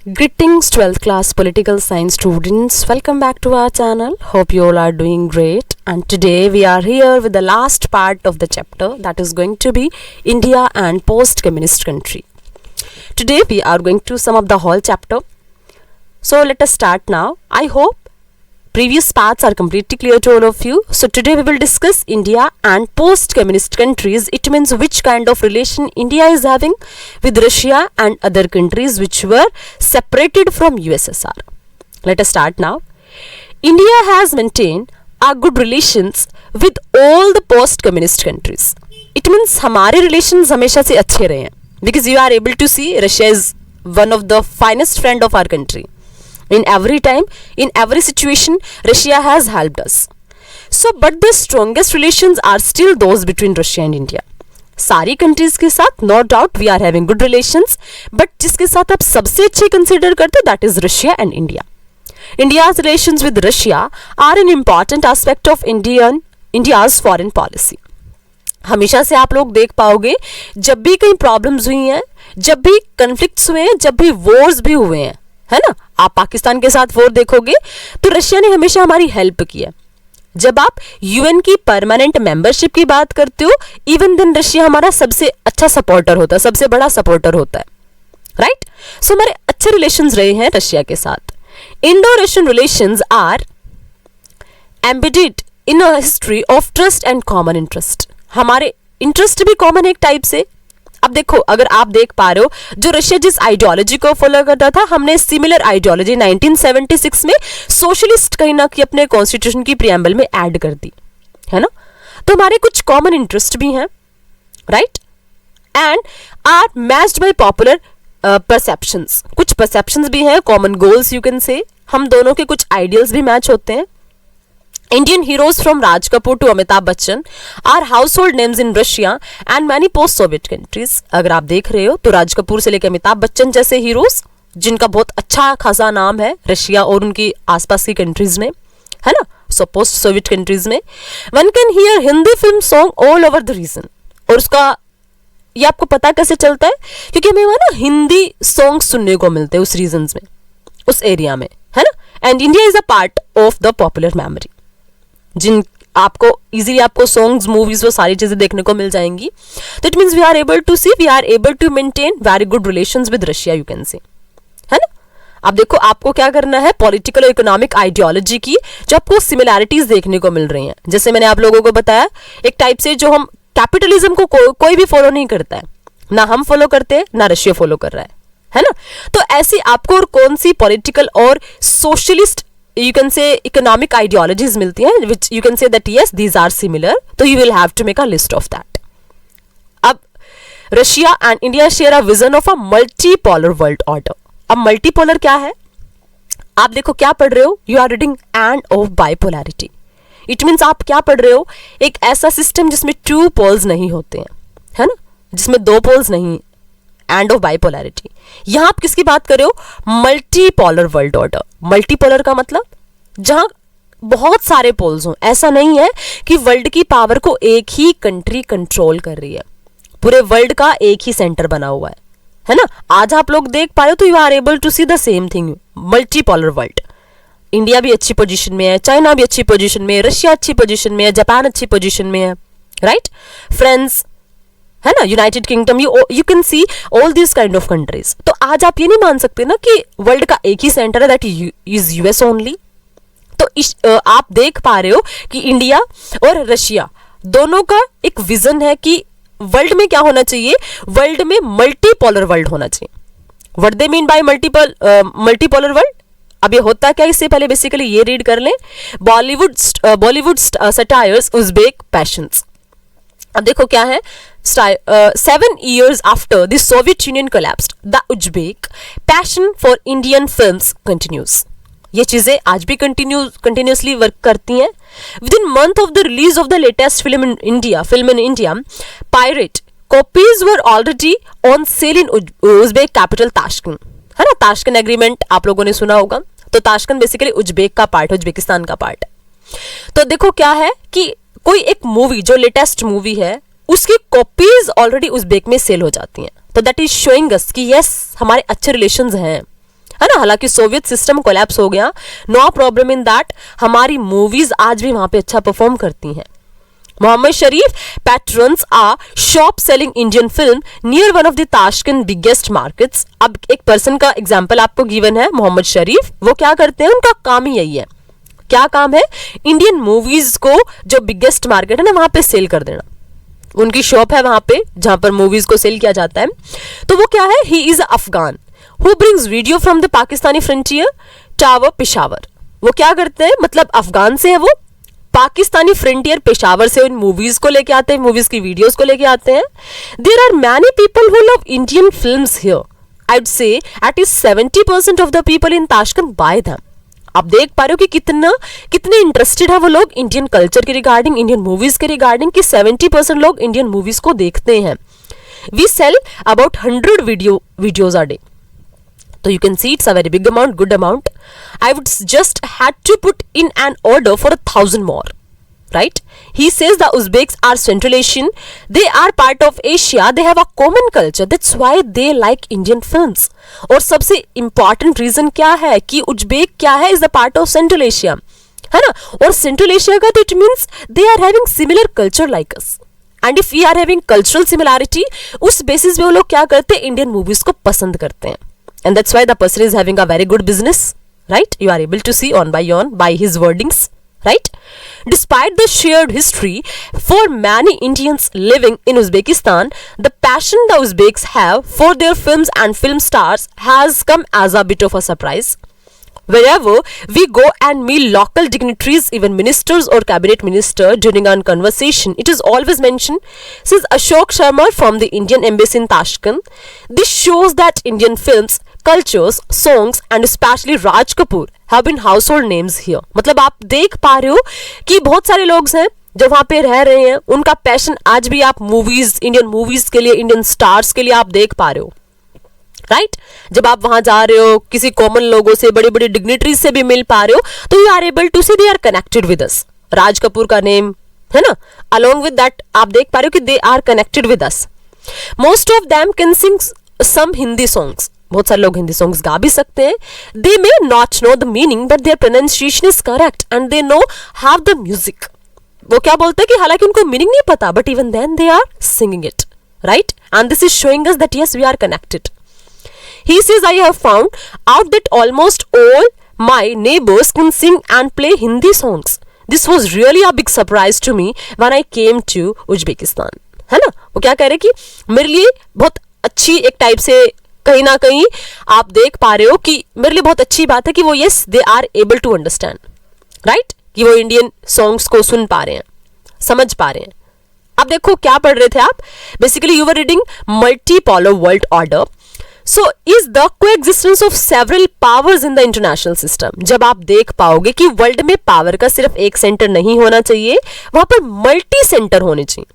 Greetings 12th class political science students. Welcome back to our channel. Hope you all are doing great. And today we are here with the last part of the chapter, that is going to be India and post-communist country. Today we are going to sum up the whole chapter. So let us start now. I hope previous parts are completely clear to all of you. So today we will discuss India and post-communist countries. It means which kind of relation India is having with Russia and other countries which were separated from USSR. Let us start now. India has maintained a good relations with all the post-communist countries. It means हमारे relations हमेशा से अच्छे रहे हैं. Because you are able to see Russia is one of the finest friend of our country. In every time, in every situation, Russia has helped us. So, but the strongest relations are still those between Russia and India. सारी countries के साथ no doubt we are having good relations, but जिसके साथ आप सबसे अच्छे consider करते that is Russia and India. India's relations with Russia are an important aspect of India's foreign policy. हमेशा से आप लोग देख पाओगे जब भी कहीं प्रॉब्लम्स हुई हैं, जब भी कन्फ्लिक्ट्स हुए हैं, जब भी वॉर्स भी हुए हैं, है ना. आप पाकिस्तान के साथ वॉर देखोगे तो रशिया ने हमेशा हमारी हेल्प की है. जब आप यूएन की परमानेंट मेंबरशिप की बात करते हो, इवन देन रशिया हमारा सबसे अच्छा सपोर्टर होता है, सबसे बड़ा सपोर्टर होता है, राइट. सो हमारे अच्छे रिलेशंस रहे हैं रशिया के साथ. Indo Russian relations are embedded in a history of trust and common interest. हमारे इंटरेस्ट भी कॉमन है एक टाइप से. अब देखो, अगर आप देख पा रहे हो जो रशिया जिस आइडियोलॉजी को फॉलो करता था, हमने सिमिलर आइडियोलॉजी 1976 में सोशलिस्ट कहीं ना कहीं अपने कॉन्स्टिट्यूशन की प्रियम्बल में ऐड कर दी, है ना. तो हमारे कुछ कॉमन इंटरेस्ट भी हैं, right, and are matched by popular perceptions. कुछ परसेप्शंस भी हैं, कॉमन गोल्स यू कैन से. हम दोनों के कुछ आइडियल्स भी मैच होते हैं. Indian heroes from Raj Kapoor to Amitabh Bachchan are household names in Russia and many post-Soviet countries. अगर आप देख रहे हो तो राज कपूर से लेकर अमिताभ बच्चन जैसे हीरोज जिनका बहुत अच्छा खासा नाम है रशिया और उनकी आसपास की कंट्रीज में, है ना. सो पोस्ट सोवियत कंट्रीज में one can hear Hindi film song all over the region. और उसका ये आपको पता कैसे चलता है, क्योंकि हमें वहाँ ना हिंदी सॉन्ग सुनने को मिलते हैं उस रीजन में, उस एरिया में, है ना. And India is a part of the popular memory. जिन आपको इजीली आपको सॉन्ग्स, मूवीज, वो सारी चीजें देखने को मिल जाएंगी. तो it means we are able to see, we are able to maintain very good relations with Russia, you can say, है ना. अब देखो आपको क्या करना है, पॉलिटिकल और इकोनॉमिक आइडियोलॉजी की जो आपको सिमिलैरिटीज देखने को मिल रही हैं. जैसे मैंने आप लोगों को बताया एक टाइप से जो हम कैपिटलिज्म को कोई भी फॉलो नहीं करता है, ना हम फॉलो करते हैं ना रशिया फॉलो कर रहा है ना. तो ऐसी आपको और कौन सी पॉलिटिकल और socialist you can say economic ideologies मिलती हैं which you can say that yes these are similar, तो you will have to make a list of that. अब Russia and India share a vision of a multipolar world order. अब multipolar क्या है, आप देखो क्या पढ़ रहे हो, you are reading end of bipolarity. It means आप क्या पढ़ रहे हो, एक ऐसा सिस्टम जिसमें टू पोल्स नहीं होते हैं, है ना, जिसमें दो पोल्स नहीं, एंड ऑफ बाइपोलैरिटी. यहां आप किसकी बात कर रहे हो, मल्टीपोलर वर्ल्ड ऑर्डर. मल्टीपोलर का मतलब जहां बहुत सारे पोल्स हों. ऐसा नहीं है कि वर्ल्ड की पावर को एक ही कंट्री कंट्रोल कर रही है, पूरे वर्ल्ड का एक ही सेंटर बना हुआ है ना. आज आप लोग देख पा रहे हो तो you are able to see the same thing, multipolar world. India भी अच्छी पोजीशन में है, चाइना भी अच्छी पोजीशन में है, रशिया अच्छी पोजीशन में है, जापान अच्छी पोजीशन में है, राइट, फ्रांस, है ना, United kingdom, you can see all this kind of countries. तो आज आप ये नहीं मान सकते ना कि वर्ल्ड का एक ही सेंटर है, दैट इज यूएस ओनली. तो आप देख पा रहे हो कि इंडिया और रशिया दोनों का एक विजन है कि वर्ल्ड में क्या होना चाहिए, वर्ल्ड में मल्टीपोलर वर्ल्ड होना चाहिए. What they mean by multipolar world. अब ये होता क्या, इससे पहले बेसिकली ये रीड कर लें, बॉलीवुड सटायर्स उज़्बेक पैशंस. अब देखो क्या है, 7 years after the Soviet Union collapsed, the Uzbek passion for Indian films continues. ये चीजें आज भी continuously वर्क करती हैं. Within month of the release of the latest film in India, pirate copies were already on sale in Uzbek capital Tashkent, है ना. Tashkent agreement आप लोगों ने सुना होगा. तो ताशकंद बेसिकली उज्बेक का पार्ट है, उज्बेकिस्तान का पार्ट. तो देखो क्या है कि कोई एक मूवी जो लेटेस्ट मूवी है उसकी कॉपीज ऑलरेडी उज्बेक में सेल हो जाती हैं. तो दैट इज शोइंग अस कि यस हमारे अच्छे रिलेशंस हैं. है ना। हालांकि सोवियत सिस्टम कोलैप्स हो गया, नो प्रॉब्लम इन दैट, हमारी मूवीज आज भी वहां पे अच्छा परफॉर्म करती हैं। Muhammad Sharif patrons a shop selling Indian film near one of the Tashkent biggest markets। अब एक पर्सन का एग्जाम्पल आपको गिवन है, मोहम्मद शरीफ, वो क्या करते हैं, उनका काम ही यही है। क्या काम है? इंडियन मूवीज को जो बिगेस्ट मार्केट है ना वहां पे सेल कर देना। उनकी शॉप है वहां पे जहां पर मूवीज को सेल किया जाता है। तो वो क्या है, he is Afghan who brings video from the Pakistani frontier tower Peshawar. वो क्या करते हैं, मतलब अफगान से है वो, पाकिस्तानी फ्रंटियर पेशावर से उन मूवीज को लेके आते हैं, मूवीज की वीडियोस को लेके आते हैं। There are many people who love Indian films here, I would say at least 70% of the people in Tashkent buy them. आप देख पा रहे हो कि कितने इंटरेस्टेड है वो लोग इंडियन कल्चर के रिगार्डिंग, इंडियन मूवीज के रिगार्डिंग, कि 70% लोग इंडियन मूवीज को देखते हैं। We sell about 100 videos a day. So you can see it's a very big amount, good amount. I would just had to put in an order for 1,000 more, right? He says the Uzbeks are Central Asian. They are part of Asia. They have a common culture. That's why they like Indian films. और सबसे important reason क्या है कि Uzbek क्या है, is the part of Central Asia, है ना। और Central Asia का तो it means they are having similar culture like us. And if we are having cultural similarity, उस basis पे वो लोग क्या करते हैं, Indian movies को पसंद करते हैं। And that's why the person is having a very good business, right? You are able to see by his wordings, right? Despite the shared history, for many Indians living in Uzbekistan, the passion the Uzbeks have for their films and film stars has come as a bit of a surprise. Wherever we go and meet local dignitaries, even ministers or cabinet minister, during our conversation, it is always mentioned, says Ashok Sharma from the Indian Embassy in Tashkent. This shows that Indian films, cultures, songs and especially Raj Kapoor have been household names here. मतलब आप देख पा रहे हो कि बहुत सारे लोग हैं जो वहां पे रह रहे हैं, उनका पैशन आज भी आप मूवीज, इंडियन मूवीज के लिए, इंडियन स्टार्स के लिए आप देख पा रहे हो, राइट? जब आप वहां जा रहे हो, किसी कॉमन लोगों से, बड़ी बड़ी डिग्निटरीज से भी मिल पा रहे हो, तो you are able to see they are connected with us. Raj Kapoor का नेम है ना, अलोंग विद दैट आप देख पा रहे हो कि they are connected with us. Most of them can sing some Hindi songs, बहुत सारे लोग हिंदी सॉन्ग्स गा भी सकते हैं। They may not know the meaning but their pronunciation is correct and they know how the music. वो क्या बोलते हैं कि हालांकि उनको मीनिंग नहीं पता, but even then they are singing it, right? And this is showing us that yes we are connected. He says, I have found out that almost all my neighbors can sing and play Hindi songs. This was really a big surprise to me when I came to Uzbekistan. है ना? वो क्या कह रहे कि मेरे लिए बहुत अच्छी एक टाइप से कहीं ना कहीं आप देख पा रहे हो कि मेरे लिए बहुत अच्छी बात है कि वो yes they are able to understand, right? कि वो इंडियन सॉन्ग्स को सुन पा रहे हैं, समझ पा रहे हैं। अब देखो क्या पढ़ रहे थे आप, basically you were reading multipolar world order. So is the coexistence of several powers in the international system। जब आप देख पाओगे कि वर्ल्ड में पावर का सिर्फ एक सेंटर नहीं होना चाहिए, वहां पर मल्टी सेंटर होने चाहिए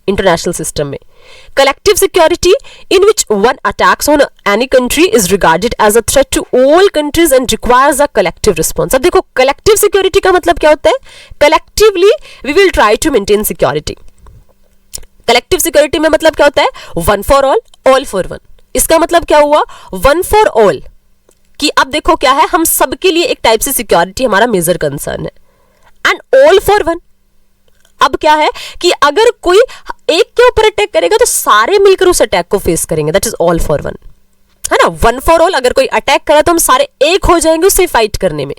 इंटरनेशनल सिस्टम में। Collective security in which one attacks on any country is regarded as a threat to all countries and requires a collective response. अब देखो कलेक्टिव सिक्योरिटी का मतलब क्या होता है, collectively we will try to maintain security. Collective security में मतलब क्या होता है, one for all for one. इसका मतलब क्या हुआ, वन फॉर ऑल, कि अब देखो क्या है, हम सबके लिए एक टाइप से सिक्योरिटी हमारा मेजर कंसर्न है, एंड ऑल फॉर वन। अब क्या है कि अगर कोई एक के ऊपर अटैक करेगा तो सारे मिलकर उस अटैक को फेस करेंगे, that is all for one, है ना। वन फॉर ऑल, अगर कोई अटैक करा तो हम सारे एक हो जाएंगे उससे फाइट करने में,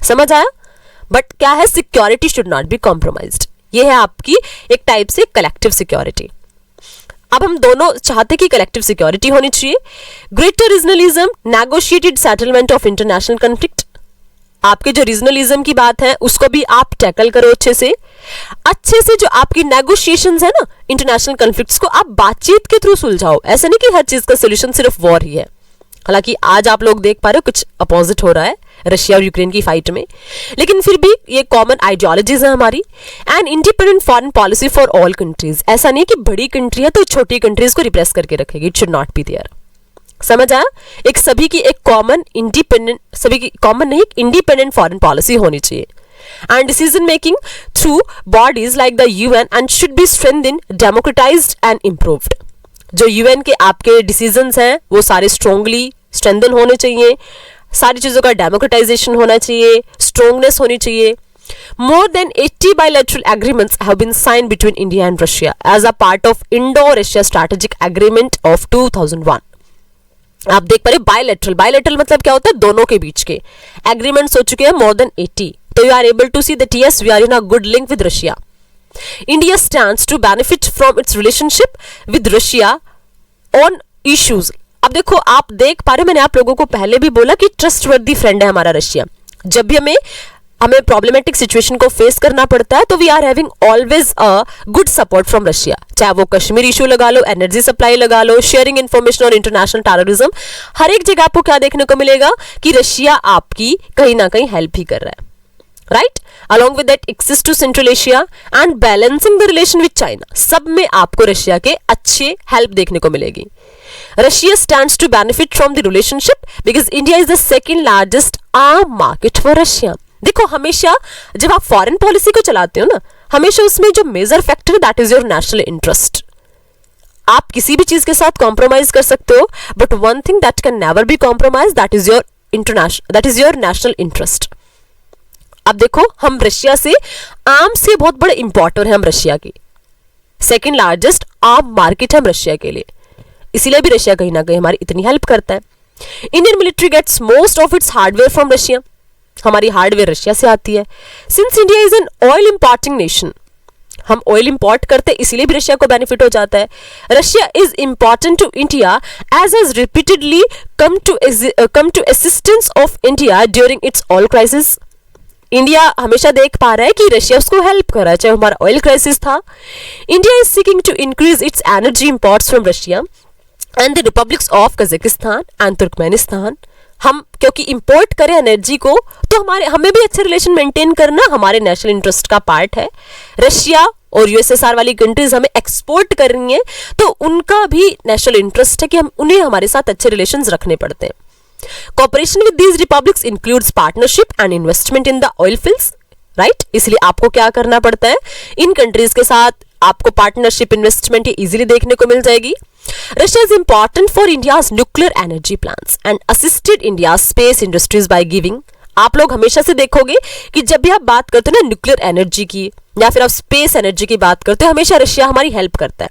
समझ आया। बट क्या है, security should not B compromised. ये है आपकी एक टाइप से कलेक्टिव सिक्योरिटी। अब हम दोनों चाहते कि कलेक्टिव सिक्योरिटी होनी चाहिए। Greater regionalism, negotiated settlement of international conflict. आपके जो रीजनलिज्म की बात है उसको भी आप टैकल करो अच्छे से जो आपकी नेगोशिएशंस है ना इंटरनेशनल कॉन्फ्लिक्ट्स को आप बातचीत के थ्रू सुलझाओ। ऐसा नहीं कि हर चीज का सोल्यूशन सिर्फ वॉर ही है, हालांकि आज आप लोग देख पा रहे हो कुछ अपोजिट हो रहा है रशिया और यूक्रेन की फाइट में, लेकिन फिर भी ये कॉमन आइडियोलॉजीज है हमारी। And independent foreign policy for all countries. ऐसा नहीं कि बड़ी कंट्री है तो छोटी कंट्रीज को रिप्रेस करके रखेगी, it should not be there. समझ आया, एक सभी की एक कॉमन इंडिपेंडेंट, सभी की कॉमन नहीं, इंडिपेंडेंट फॉरेन पॉलिसी होनी चाहिए। And decision making through bodies like the UN and should be strengthened, democratized and improved. जो यूएन के आपके डिसीजंस हैं वो सारे स्ट्रांगली स्ट्रेंथन होने चाहिए, सारी चीजों का डेमोक्रेटाइजेशन होना चाहिए, स्ट्रोंगनेस होनी चाहिए. More than 80 bilateral agreements have been signed between India and Russia as a part of Indo-Russia Strategic Agreement of 2001. आप देख पा रहे बायलैटरल, बायलैटरल मतलब क्या होता है, दोनों के बीच के एग्रीमेंट्स हो चुके हैं more than 80. तो you are able to see that yes, we are in a good link with Russia. India stands to benefit from its relationship with Russia on issues. अब देखो, आप देख पा रहे हो, मैंने आप लोगों को पहले भी बोला कि ट्रस्टवर्दी फ्रेंड है हमारा रशिया. जब भी हमें प्रॉब्लमेटिक सिचुएशन को फेस करना पड़ता है तो we are having always a good support from Russia. चाहे वो कश्मीर इशू लगा लो, एनर्जी सप्लाई लगा लो, शेयरिंग इन्फॉर्मेशन और इंटरनेशनल टेररिज्म, हर एक जगह आपको क्या देखने को मिलेगा कि रशिया आपकी कहीं ना कहीं हेल्प ही कर रहा है. Right, along with that access to Central Asia and balancing the relation with China, सब में आपको रशिया के अच्छे हेल्प देखने को मिलेगी. Russia stands to benefit from the relationship because India is the second largest arm market for Russia. देखो, हमेशा जब आप फॉरेन पॉलिसी को चलाते हो ना, हमेशा उसमें जो major factor that is your national interest. आप किसी भी चीज के साथ कॉम्प्रोमाइज कर सकते हो, but one thing that can never be compromise, that is your international, that is your national interest. अब देखो, हम रशिया से आर्म्स के बहुत बड़े इंपोर्टर हैं. हम रशिया की सेकेंड लार्जेस्ट आर्म मार्केट है हम रशिया के लिए, इसीलिए भी रशिया कहीं ना कहीं हमारी इतनी हेल्प करता है. Indian military gets most of its hardware from Russia. हमारी हार्डवेयर रशिया से आती है. Since India is an oil importing nation, हम ऑयल इंपोर्ट करते हैं, इसीलिए भी रशिया को बेनिफिट हो जाता है. Russia is important to India as has repeatedly come to assistance of India during its oil crisis. India हमेशा देख पा रहा है कि रशिया उसको हेल्प कर रहा है, चाहे हमारा ऑयल क्राइसिस था. India is seeking to increase its energy imports from Russia and the republics of Kazakhstan and Turkmenistan. हम क्योंकि इंपोर्ट करें एनर्जी को, तो हमें भी अच्छे रिलेशन मेंटेन करना हमारे नेशनल इंटरेस्ट का पार्ट है. रशिया और यूएसएसआर वाली कंट्रीज हमें एक्सपोर्ट कर रही हैं, तो उनका भी नेशनल इंटरेस्ट है कि उन्हें हमारे साथ अच्छे रिलेशंस रखने पड़ते हैं. Cooperation with these republics includes partnership and investment in the oil fields, right? इसलिए आपको क्या करना पड़ता है, इन कंट्रीज के साथ आपको पार्टनरशिप, इन्वेस्टमेंट ये इजीली देखने को मिल जाएगी. Russia is important for India's nuclear energy plants and assisted India's space industries by giving. आप लोग हमेशा से देखोगे कि जब भी आप बात करते हो ना न्यूक्लियर एनर्जी की या फिर आप स्पेस एनर्जी की बात करते हो, हमेशा रशिया हमारी हेल्प करता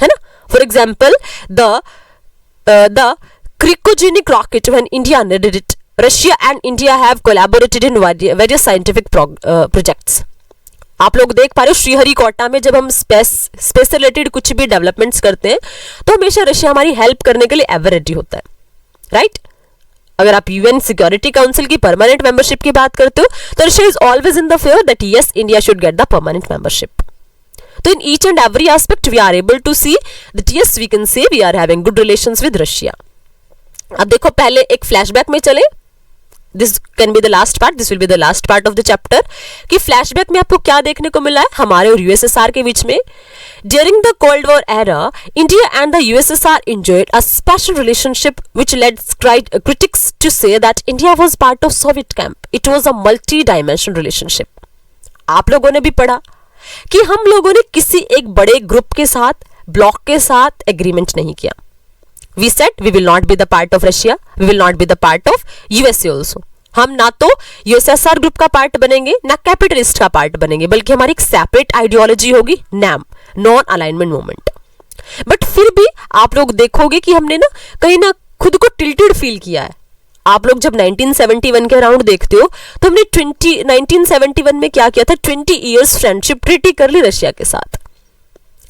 है ना. For example the cryogenic rocket when India needed it. Russia and India have collaborated in various scientific projects. आप लोग देख पा रहे हो श्रीहरिकोटा में जब हम स्पेस से रिलेटेड कुछ भी डेवलपमेंट्स करते हैं तो हमेशा रशिया हमारी हेल्प करने के लिए एवर रेडी होता है. राइट, अगर आप यूएन सिक्योरिटी काउंसिल की परमानेंट मेंबरशिप की बात करते हो तो Russia is always in the favour that yes, India should get the permanent membership. तो in each and every aspect we are able to see that yes, we can say we are having good relations with Russia. अब देखो, पहले एक flashback में चले. This can be the last part, this will be the last part of the chapter. कि flashback में आपको क्या देखने को मिला है हमारे और यूएसएसआर के बीच में. During the cold war era, India and the USSR enjoyed a special relationship which led critics to say that India was part of Soviet camp. It was a multi-dimensional relationship. आप लोगों ने भी पढ़ा कि हम लोगों ने किसी एक बड़े ग्रुप के साथ, ब्लॉक के साथ एग्रीमेंट नहीं किया. We said we will not be the part of Russia, we will not be the part of USA also. हम ना तो यूएसएसआर ग्रुप का पार्ट बनेंगे ना कैपिटलिस्ट का पार्ट बनेंगे, बल्कि हमारी एक सेपरेट आइडियोलॉजी होगी, NAM, non alignment movement. But फिर भी आप लोग देखोगे कि हमने ना कहीं ना खुद को टिल्टेड फील किया है. आप लोग जब 1971 के अराउंड देखते हो तो हमने 1971 में क्या किया था, 20 इयर्स फ्रेंडशिप ट्रीटी कर ली रशिया के साथ.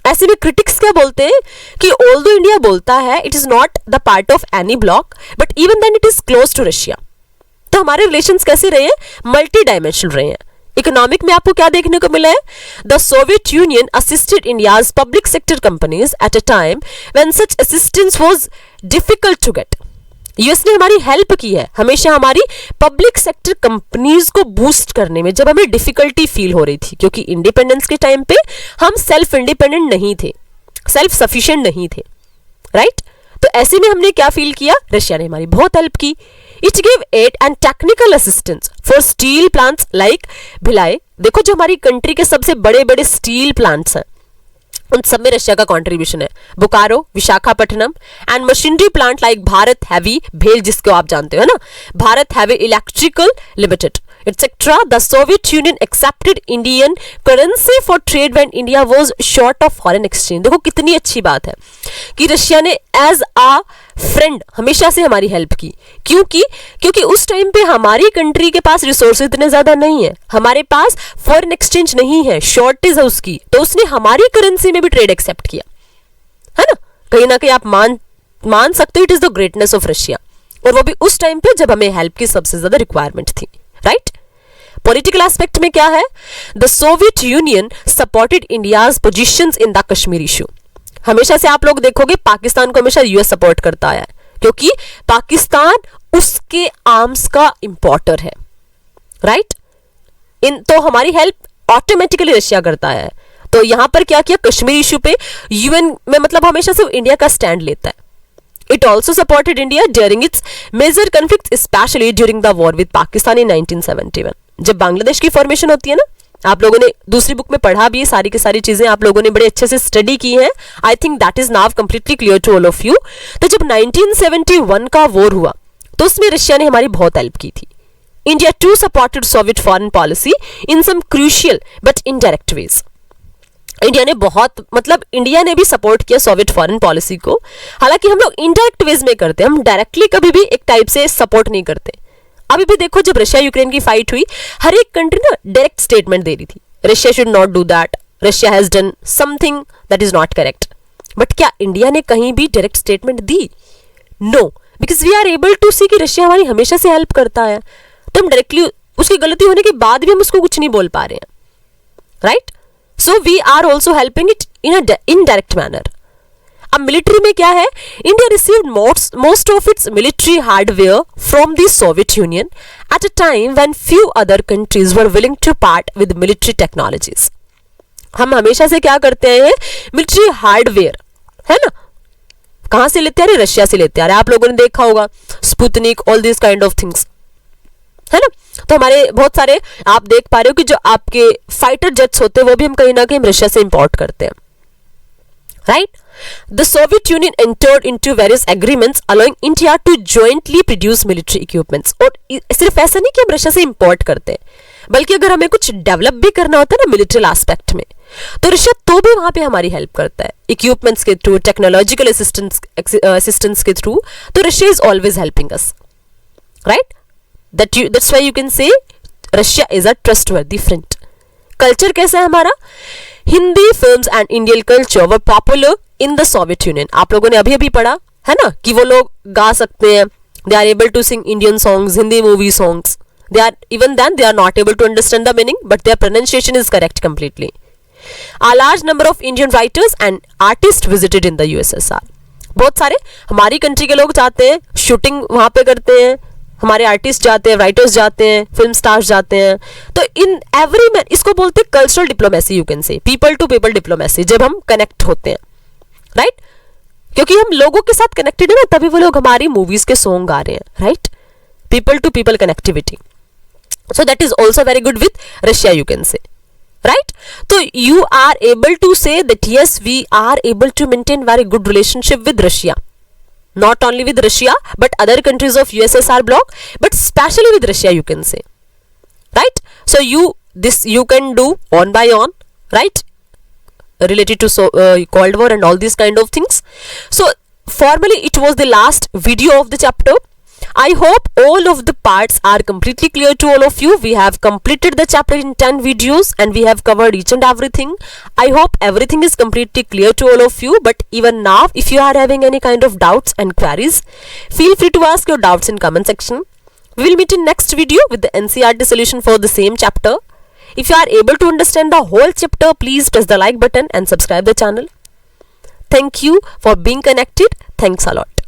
ऐसे में क्रिटिक्स क्या बोलते हैं कि ऑल्दो इंडिया बोलता है it is not the part of any block, but even then it is close to Russia. तो हमारे रिलेशंस कैसे रहे हैं, मल्टी डायमेंशनल रहे हैं. इकोनॉमिक में आपको क्या देखने को मिला है, the Soviet Union assisted India's public sector companies at a time when such assistance was difficult to get. US ने हमारी हेल्प की है हमेशा हमारी पब्लिक सेक्टर कंपनीज को बूस्ट करने में, जब हमें डिफिकल्टी फील हो रही थी, क्योंकि इंडिपेंडेंस के टाइम पे हम सेल्फ इंडिपेंडेंट नहीं थे, सेल्फ सफिशिएंट नहीं थे. राइट, तो ऐसे में हमने क्या फील किया, रशिया ने हमारी बहुत हेल्प की. It give aid and technical assistance for steel plants like Bhilai. देखो, जो हमारी कंट्री के सबसे बड़े बड़े स्टील प्लांट्स हैं, उन सब में रशिया का कंट्रीब्यूशन है। Bokaro, Visakhapatnam and machinery plant like Bharat heavy, भेल जिसको आप जानते हो, है ना, Bharat heavy electrical limited etc. The Soviet Union accepted Indian currency for trade when India was short of foreign exchange. देखो कितनी अच्छी बात है कि रशिया ने एज आ फ्रेंड हमेशा से हमारी हेल्प की। क्योंकि उस टाइम पे हमारी कंट्री के पास रिसोर्सेज इतने ज्यादा नहीं है, हमारे पास फॉरेन एक्सचेंज नहीं है, शॉर्टेज है उसकी, तो उसने हमारी करेंसी में भी ट्रेड एक्सेप्ट किया, है ना कहीं आप मान सकते हो it is the greatness of Russia, और वो भी उस टाइम पे जब हमें हेल्प की सबसे ज्यादा रिक्वायरमेंट थी, राइट। पॉलिटिकल एस्पेक्ट में क्या है, the Soviet union supported India's positions in the Kashmir issue. हमेशा से आप लोग देखोगे पाकिस्तान को हमेशा यूएस सपोर्ट करता है, क्योंकि पाकिस्तान उसके आर्म्स का इंपोर्टर है, राइट। तो हमारी हेल्प ऑटोमेटिकली रशिया करता है। तो यहां पर क्या किया, कश्मीर इशू पे यूएन में मतलब हमेशा से इंडिया का स्टैंड लेता है। It also supported India during its major conflicts, especially during the war with Pakistan in 1971. जब बांग्लादेश की फॉर्मेशन होती है ना, आप लोगों ने दूसरी बुक में पढ़ा भी है, सारी की सारी चीजें आप लोगों ने बड़े अच्छे से स्टडी की है। I think that is now completely clear to all of you. तो जब 1971 का वॉर हुआ तो उसमें रशिया ने हमारी बहुत हेल्प की थी। India too supported Soviet foreign policy in some crucial but indirect ways. India ने भी सपोर्ट किया सोवियत फॉरेन पॉलिसी को, हालांकि हम लोग इनडायरेक्ट वेज में करते हैं, हम डायरेक्टली कभी भी एक टाइप से सपोर्ट नहीं करते। अभी भी देखो जब रशिया यूक्रेन की फाइट हुई, हर एक कंट्री ना डायरेक्ट स्टेटमेंट दे रही थी, Russia should not do that, Russia has done something that is not correct. But क्या इंडिया ने कहीं भी डायरेक्ट स्टेटमेंट दी? No, because we are able to see कि रशिया हमारी हमेशा से हेल्प करता है, तो हम डायरेक्टली उसकी गलती होने के बाद भी हम उसको कुछ नहीं बोल पा रहे हैं, right. So we are also helping it in a indirect manner. अब मिलिट्री में क्या है, India received most of its military hardware from the Soviet Union at a time when few other countries were willing to part with military technologies. हम हमेशा से क्या करते हैं, मिलिट्री हार्डवेयर, है ना, कहां से लेते हैं, रशिया से लेते हैं। आप लोगों ने देखा होगा Sputnik, all this kind of things, है ना। तो हमारे बहुत सारे आप देख पा रहे हो कि जो आपके फाइटर जेट्स होते हैं वो भी हम कहीं ना कहीं रशिया से इंपोर्ट करते हैं, right. The Soviet Union entered into various agreements allowing India to jointly produce military equipments. और सिर्फ ऐसा नहीं कि हम रशिया से इंपोर्ट करते हैं, बल्कि अगर हमें कुछ डेवलप भी करना होता है ना मिलिट्री एस्पेक्ट में, तो रशिया तो भी वहां पे हमारी हेल्प करता है, इक्विपमेंट्स के थ्रू, टेक्नोलॉजिकल असिस्टेंस के थ्रू। तो Russia is always helping us, right. That's why you can say Russia is a trustworthy friend. Culture कैसा है हमारा, Hindi films and Indian culture were popular in the Soviet union. आप लोगों ने अभी अभी पढ़ा है ना कि वो लोग गा सकते हैं, they are able to sing Indian songs, Hindi movie songs, they are even then they are not able to understand the meaning but their pronunciation is correct completely. A large number of Indian writers and artists visited in the USSR. बहुत सारे हमारी country के लोग जाते हैं, shooting वहां पे करते हैं, हमारे आर्टिस्ट जाते हैं, राइटर्स जाते हैं, फिल्म स्टार्स जाते हैं। तो इन एवरी मैन, इसको बोलते हैं cultural diplomacy, you can say people to people diplomacy, जब हम कनेक्ट होते हैं, राइट। क्योंकि हम लोगों के साथ कनेक्टेड है ना, तभी वो लोग हमारी मूवीज के सॉन्ग गा रहे हैं, right. People to people connectivity, so that is also very good with Russia, you can say, right. तो you are able to say that yes we are able to maintain very good relationship with Russia, not only with Russia but other countries of USSR bloc, but especially with Russia, you can say, right. So you can do on by on, right, related to Cold War and all these kind of things. So formally it was the last video of the chapter. I hope all of the parts are completely clear to all of you. We have completed the chapter in 10 videos and we have covered each and everything. I hope everything is completely clear to all of you. But even now, if you are having any kind of doubts and queries, feel free to ask your doubts in comment section. We will meet in next video with the NCERT solution for the same chapter. If you are able to understand the whole chapter, please press the like button and subscribe the channel. Thank you for being connected. Thanks a lot.